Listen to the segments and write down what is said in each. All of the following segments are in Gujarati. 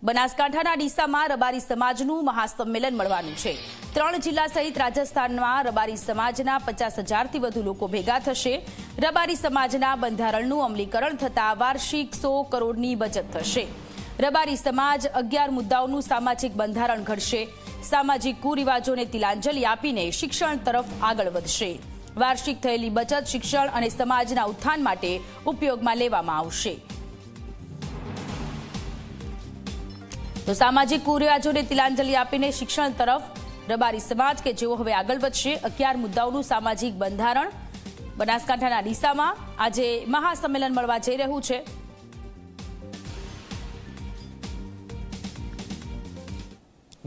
બનાસકાંઠાના ડીસામાં રબારી સમાજનું મહાસંમેલન મળવાનું છે। 3 જિલ્લા સહિત રાજસ્થાનમાં રબારી સમાજના 50,000થી વધુ લોકો ભેગા થશે। રબારી સમાજના બંધારણનું અમલીકરણ થતાં વાર્ષિક 100 કરોડની બચત થશે। રબારી સમાજ 11 મુદ્દાઓનું સામાજિક બંધારણ ઘડશે। સામાજિક કુરિવાજોને તિલાંજલિ આપીને શિક્ષણ તરફ આગળ વધશે। વાર્ષિક થયેલી બચત શિક્ષણ અને સમાજના ઉત્થાન માટે ઉપયોગમાં લેવામાં આવશે। તો સામાજિક કુરિવાજોને તિલાંજલિ આપીને શિક્ષણ તરફ રબારી સમાજ કે જેઓ હવે આગળ વધશે। 11 મુદ્દાઓનું સામાજિક બંધારણ બનાસકાંઠાના ડીસામાં આજે મહાસંમેલન મળવા જઈ રહ્યું છે।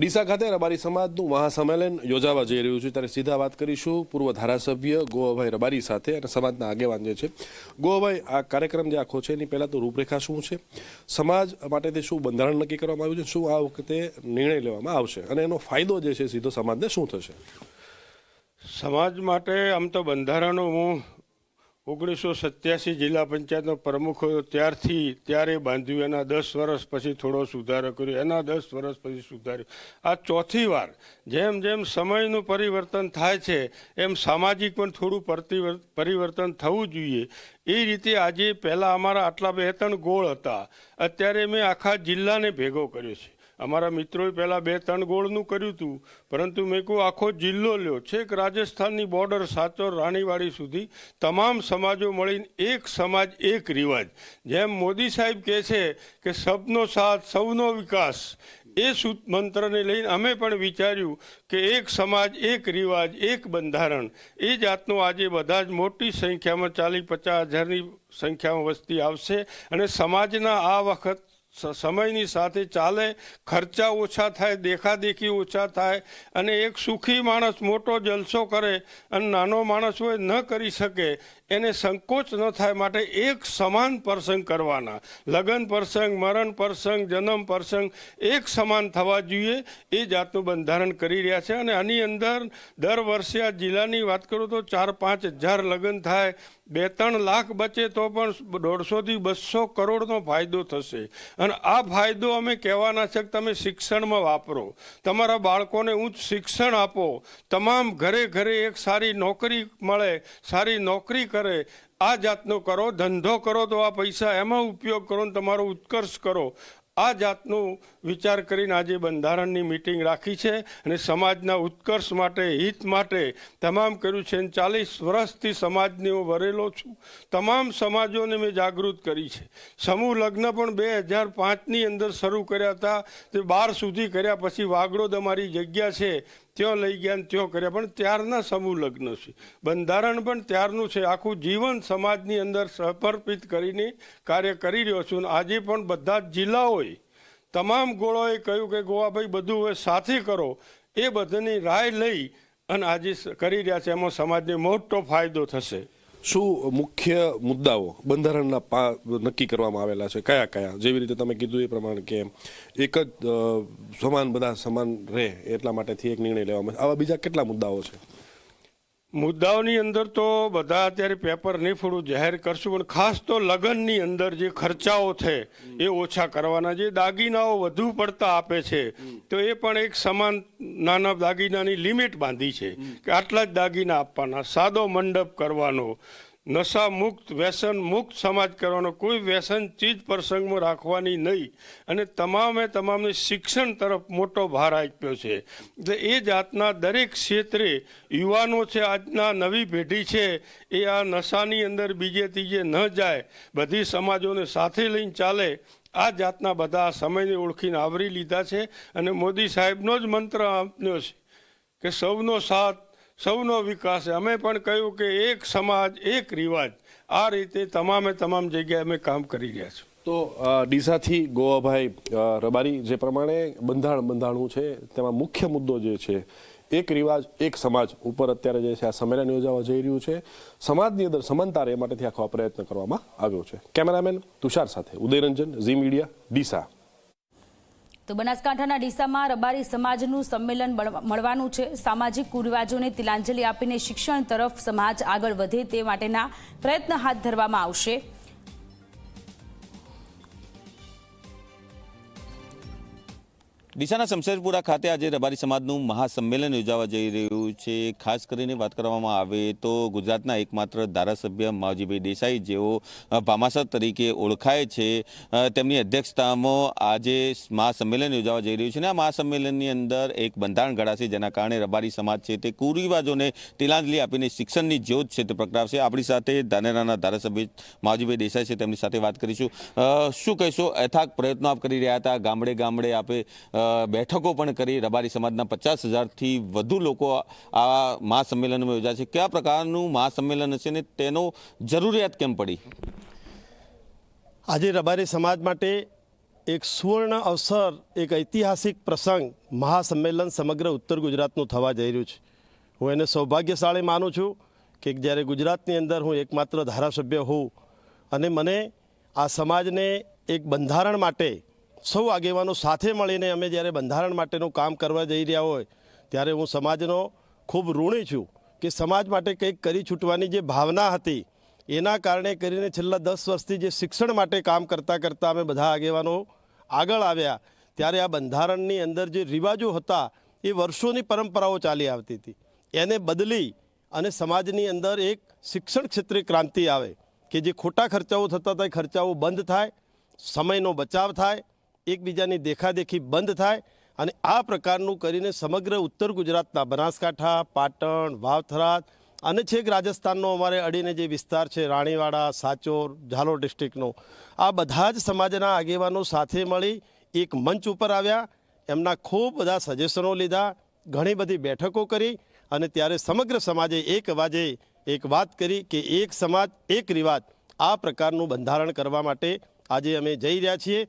ડીસા ખાતે રબારી સમાજનું મહાસંમેલન યોજાવા જઈ રહ્યું છે, ત્યારે સીધા વાત કરીશું પૂર્વ ધારાસભ્ય ગોવાભાઈ રબારી સાથે અને સમાજના આગેવાન જે છે। ગોવાભાઈ, આ કાર્યક્રમ જે આખો છે એની પહેલા તો રૂપરેખા શું છે, સમાજ માટે શું બંધારણ નક્કી કરવામાં આવ્યું છે, શું આ વખતે નિર્ણય લેવામાં આવશે અને એનો ફાયદો જે છે સીધો સમાજને શું થશે? સમાજ માટે આમ તો બંધારણો હું 1987 જિલ્લા પંચાયતનો પ્રમુખ ત્યારે બાંધ્યું, એના 10 વર્ષ પછી થોડો સુધારો કર્યો, એના 10 વર્ષ પછી સુધાર્યો। આ ચોથી વાર જેમ જેમ સમયનું પરિવર્તન થાય છે એમ સામાજિક પણ થોડું પરિવર્તન થવું જોઈએ। એ રીતે આજે પહેલાં અમારા આટલા 2-3 ગોળ હતા, અત્યારે મેં આખા જિલ્લાને ભેગો કર્યો છે। અમારા મિત્રોએ પહેલાં 2-3 ગોળનું કર્યું હતું, પરંતુ મેં કહું આખો જિલ્લો લ્યો, છેક રાજસ્થાનની બોર્ડર સાચોર રાણીવાડી સુધી તમામ સમાજો મળીને એક સમાજ એક રિવાજ, જેમ મોદી સાહેબ કહે છે કે સબનો સાથ સૌનો વિકાસ, એ મંત્રને લઈને અમે પણ વિચાર્યું કે એક સમાજ એક રિવાજ એક બંધારણ, એ જાતનું આજે બધા જ મોટી સંખ્યામાં 40-50 હજારની સંખ્યામાં વસ્તી આવશે અને સમાજના આ વખત સમયની સાથે ચાલે, ખર્ચા ઓછા થાય, દેખાદેખી ઓછા થાય અને એક સુખી માણસ મોટો જલસો કરે અને નાનો માણસ હોય ન કરી શકે એને સંકોચ ન થાય માટે એક સમાન પ્રસંગ કરવાના। લગ્ન પ્રસંગ, મરણ પ્રસંગ, જન્મ પ્રસંગ એક સમાન થવા જોઈએ, એ જાતનું બંધારણ કરી રહ્યા છે। અને આની અંદર દર વર્ષે આ જિલ્લાની વાત કરું તો 4-5 હજાર લગ્ન થાય, 2-3 લાખ બચે તો પણ 150થી 200 કરોડનો ફાયદો થશે। અને આ ફાયદો અમે કહેવાના છે કે તમે શિક્ષણમાં વાપરો, તમારા બાળકોને ઉચ્ચ શિક્ષણ આપો, તમામ ઘરે ઘરે એક સારી નોકરી મળે, સારી નોકરી કરે, આ જાતનો કરો, ધંધો કરો તો આ પૈસા એમાં ઉપયોગ કરો ને તમારો ઉત્કર્ષ કરો। આ જાતનું વિચાર કરીને આજે બંધારણની મિટિંગ રાખી છે અને સમાજના ઉત્કર્ષ માટે, હિત માટે તમામ કર્યું છે। 40 વર્ષથી સમાજની હું વરેલો છું, તમામ સમાજોને મેં જાગૃત કરી છે। સમૂહ લગ્ન પણ 2005ની અંદર શરૂ કર્યા હતા, તે 12 સુધી કર્યા, પછી વાગડોદ અમારી જગ્યા છે ત્યાં લઈ ગયા ને ત્યાં કર્યા, પણ ત્યારના સમૂહ લગ્ન છે। બંધારણ પણ ત્યારનું છે, આખું જીવન સમાજની અંદર સમર્પિત કરીને કાર્ય કરી રહ્યો છું। આજે પણ બધા જ જિલ્લાઓએ તમામ ગોળોએ કહ્યું કે ગોવાભાઈ બધું હવે સાથે કરો, એ બધાની રાય લઈ અને આજે કરી રહ્યા છે, એમાં સમાજને મોટો ફાયદો થશે। શું મુખ્ય મુદ્દાઓ બંધારણના નક્કી કરવામાં આવેલા છે, કયા કયા? જેવી રીતે તમે કીધું એ પ્રમાણે કે એક જ બધા સમાન રહે એટલા માટેથી એક નિર્ણય લેવામાં, આવા બીજા કેટલા મુદ્દાઓ છે? મુદ્દાઓની અંદર તો બધા અત્યારે પેપર નહીં ફોડું, જાહેર કરશું, પણ ખાસ તો લગ્નની અંદર જે ખર્ચાઓ છે એ ઓછા કરવાના। જે દાગીનાઓ વધુ પડતા આપે છે તો એ પણ એક સમાન નાના દાગીનાની લિમિટ બાંધી છે કે આટલા જ દાગીના આપવાના। સાદો મંડપ કરવાનો, નશા મુક્ત, વ્યસન મુક્ત સમાજ કરવાનો, કોઈ વ્યસન ચીજ પ્રસંગમાં રાખવાની નહીં અને તમામને શિક્ષણ તરફ મોટો ભાર આપ્યો છે। એટલે એ જાતના દરેક ક્ષેત્રે યુવાનો છે, આજના નવી પેઢી છે, એ આ નશાની અંદર બીજે ત્રીજે ન જાય, બધી સમાજોને સાથે લઈને ચાલે, આ જાતના બધા સમયને ઓળખીને આવરી લીધા છે। અને મોદી સાહેબનો જ મંત્ર આપ્યો છે કે સૌનો સાથ સૌનો વિકાસ। અમે પણ કહ્યું કે એક સમાજ એક રિવાજ, આ રીતે તમામ જગ્યાએ અમે કામ કરી રહ્યા છીએ। તો ડીસાથી ગોવાભાઈ રબારી જે પ્રમાણે બંધારણું છે તેમાં મુખ્ય મુદ્દો જે છે એક રિવાજ એક સમાજ ઉપર અત્યારે જે છે આ સંમેલન યોજાવા જઈ રહ્યું છે। સમાજની અંદર સમાનતા રહે માટેથી આખો પ્રયત્ન કરવામાં આવ્યો છે। કેમેરામેન તુષાર સાથે ઉદયરંજન, ઝી મીડિયા, ડીસા। તો બનાસકાંઠાના ડીસામાં રબારી સમાજનું સંમેલન મળવાનું છે। સામાજિક કુરિવાજોને તિલાંજલિ આપીને શિક્ષણ તરફ સમાજ આગળ વધે તે માટેના પ્રયત્ન હાથ ધરવામાં આવશે। ડીસાના શમશેરપુરા ખાતે આજે રબારી સમાજનું મહાસંમેલન યોજાવા જઈ રહ્યું છે. ખાસ કરીને વાત કરવામાં આવે તો ગુજરાતના એકમાત્ર ધારાસભ્ય માવજીભાઈ દેસાઈ જેઓ ભામાસર તરીકે ઓળખાય છે, તેમની અધ્યક્ષતામાં આજે મહાસંમેલન યોજાવા જઈ રહ્યું છે. અને આ મહાસંમેલનની અંદર એક બંધારણ ઘડાશે, જેના કારણે રબારી સમાજ છે તે કુરિવાજોને તિલાંજલિ આપીને શિક્ષણની જ્યોત છે તે પ્રગટાવશે. આપણી સાથે ધાનેરાના ધારાસભ્ય માવજીભાઈ દેસાઈ છે, તેમની સાથે વાત કરીશું. શું કહેશો? અથાગ પ્રયત્નો આપ કરી રહ્યા હતા, ગામડે ગામડે આપે બેઠકો પણ કરી, રબારી સમાજના 50,000થી વધુ લોકો આ મહાસંમેલનમાં યોજાય છે. કયા પ્રકારનું મહાસંમેલન હશે ને તેનો જરૂરિયાત કેમ પડી? આજે રબારી સમાજ માટે એક સુવર્ણ અવસર, એક ઐતિહાસિક પ્રસંગ, મહાસંમેલન સમગ્ર ઉત્તર ગુજરાતનું થવા જઈ રહ્યું છે. હું એને સૌભાગ્યશાળી માનું છું કે જ્યારે ગુજરાતની અંદર હું એકમાત્ર ધારાસભ્ય હોઉં અને મને આ સમાજને એક બંધારણ માટે સૌ આગેવાનો સાથે મળીને અમે જ્યારે બંધારણ માટેનું કામ કરવા જઈ રહ્યા હોય ત્યારે હું સમાજનો ખૂબ ઋણી છું કે સમાજ માટે કંઈક કરી છૂટવાની જે ભાવના હતી એના કારણે કરીને છેલ્લા 10 વર્ષથી જે શિક્ષણ માટે કામ કરતાં અમે બધા આગેવાનો આગળ આવ્યા ત્યારે આ બંધારણની અંદર જે રિવાજો હતા એ વર્ષોની પરંપરાઓ ચાલી આવતી હતી, એને બદલી અને સમાજની અંદર એક શિક્ષણ ક્ષેત્રે ક્રાંતિ આવે કે જે ખોટા ખર્ચાઓ થતા હતા એ ખર્ચાઓ બંધ થાય, સમયનો બચાવ થાય, એકબીજાની દેખાદેખી બંધ થાય અને આ પ્રકારનું કરીને સમગ્ર ઉત્તર ગુજરાતના બનાસકાંઠા, પાટણ, વાવથરાદ અને છેક રાજસ્થાનનો અમારે અડીને જે વિસ્તાર છે રાણીવાડા, સાચોર, ઝાલોર ડિસ્ટ્રિક્ટનો, આ બધા જ સમાજના આગેવાનો સાથે મળી એક મંચ ઉપર આવ્યા, એમના ખૂબ બધા સજેશનો લીધા, ઘણી બધી બેઠકો કરી અને ત્યારે સમગ્ર સમાજે એક અવાજે એક વાત કરી કે એક સમાજ એક રિવાજ, આ પ્રકારનું બંધારણ કરવા માટે આજે અમે જઈ રહ્યા છીએ.